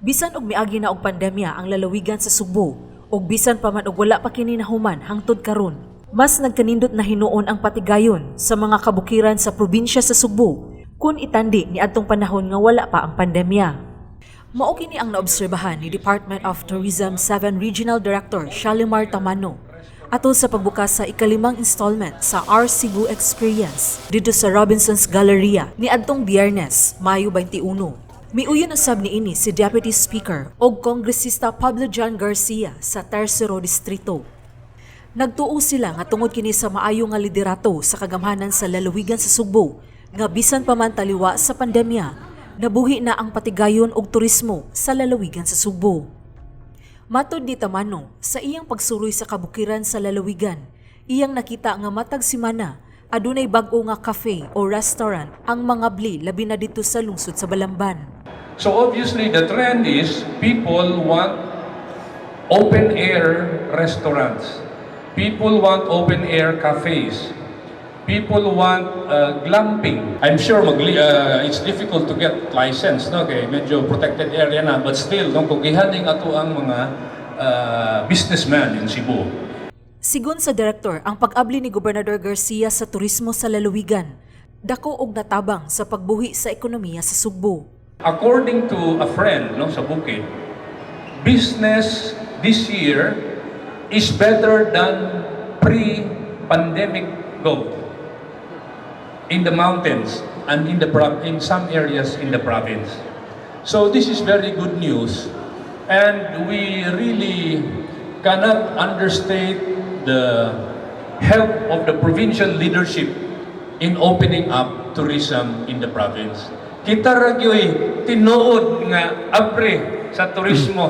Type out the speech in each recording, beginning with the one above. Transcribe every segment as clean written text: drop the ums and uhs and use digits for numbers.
Bisan og miagi na og pandemya ang lalawigan sa Sugbo, ug bisan pa man og wala pa kini nahuman hangtod karon, mas nagkanindot na hinuon ang patigayon sa mga kabukiran sa probinsya sa Sugbo kun itandi ni adtong panahon nga wala pa ang pandemya. Mao kini ang naobserbahan ni Department of Tourism 7 Regional Director Shalimar Tamano atol sa pagbukas sa ika-limang installment sa R Cebu Experience dito sa Robinsons Galleria ni adtong Biyernes, Mayo 21. Miuyon usab niini si Deputy Speaker o Kongresista Pablo John Garcia sa Tercero Distrito. Nagtuo sila nga tungod kini sa maayo nga liderato sa kagamhanan sa lalawigan sa Sugbo nga bisan pa man taliwa sa pandemya, nabuhi na ang patigayon og turismo sa lalawigan sa Sugbo. Matod ni Tamano, sa iyang pagsuroy sa kabukiran sa lalawigan, iyang nakita nga matag simana adunay bag-o nga cafe o restaurant ang mga bli labi na dito sa lungsod sa Balamban. So obviously the trend is people want open air restaurants. People want open air cafes. People want glamping. I'm sure it's difficult to get license, no? Okay, medyo protected area na, but still, no, kung gihaning ato ang mga businessman in Cebu. Sigon sa direktor, ang pag-abli ni Gobernador Garcia sa turismo sa lalawigan, dako og natabang sa pagbuhi sa ekonomiya sa Sugbo. According to a friend, no, sa bukid, business this year is better than pre-pandemic growth in the mountains and in some areas in the province. So this is very good news, and we really cannot understate the help of the provincial leadership in opening up tourism in the province. Kita ragyoy tinuod nga apre sa turismo.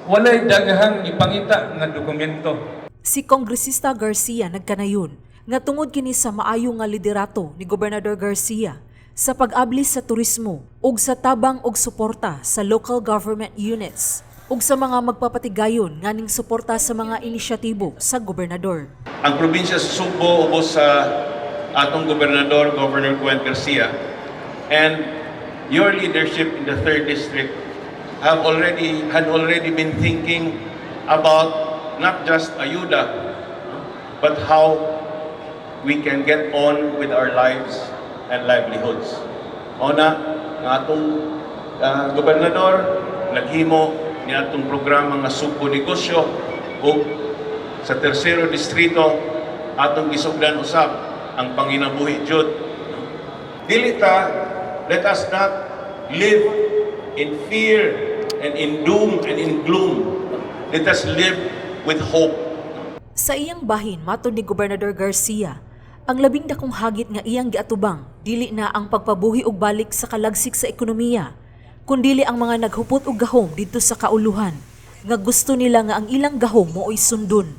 Walay daghang ipangita nga dokumento. Si Kongresista Garcia nagkanayon nga tungod kini sa maayo nga liderato ni Gobernador Garcia sa pag-abli sa turismo ug sa tabang og suporta sa local government units ug sa mga magpapatigayon nganing suporta sa mga inisyatibo sa gobernador. Ang probinsya sa Sugbo ubos sa atong gobernador, Governor Gwen Garcia, and your leadership in the 3rd District had already been thinking about not just ayuda, but how we can get on with our lives and livelihoods. Una, ng atong gobernador, naghimo ni atong programa nga Sugbo Negosyo o sa Tercero Distrito atong gisugdan usab ang panginabuhi jud. Let us not live in fear and in doom and in gloom. Let us live with hope. Sa iyang bahin, matod ni Gobernador Garcia, ang labing dakong hagit nga iyang giatubang dili na ang pagpabuhi og balik sa kalagsik sa ekonomiya, kundili ang mga naghupot og gahom dito sa kauluhan nga gusto nila nga ang ilang gahom mooy sundon.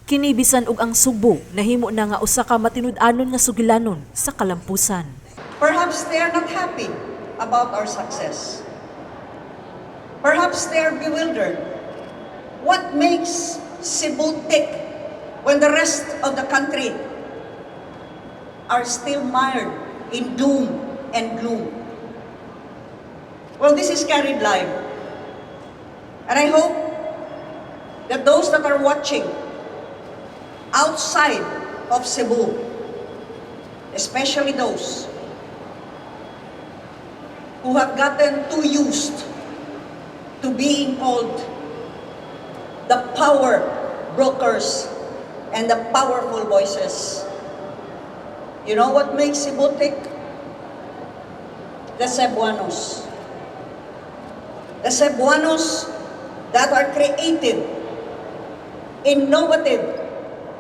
Kini bisan og ang Sugbo nahimo na nga usa ka matinud-anon nga sugilanon sa kalampusan. Perhaps they are not happy about our success. Perhaps they are bewildered. What makes Cebu tick when the rest of the country are still mired in doom and gloom? Well, this is carried live. And I hope that those that are watching outside of Cebu, especially those who have gotten too used to being called the power brokers and the powerful voices. You know what makes Cebu tick? The Cebuanos. The Cebuanos that are creative, innovative,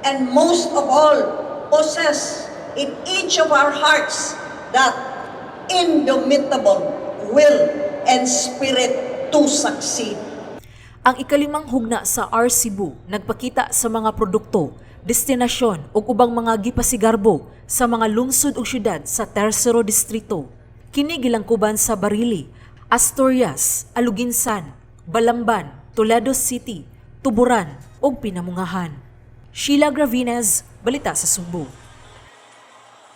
and most of all, possess in each of our hearts that indomitable will and spirit to succeed. Ang ika-limang hugna sa R Cebu nagpakita sa mga produkto, destinasyon ug ubang mga gipasigarbo sa mga lungsod ug syudad sa Tercero Distrito. Kini gilangkuban sa Barili, Asturias, Aluginsan, Balamban, Toledo City, Tuburan ug Pinamungahan. Sheila Gravinez, Balita sa Sugbo.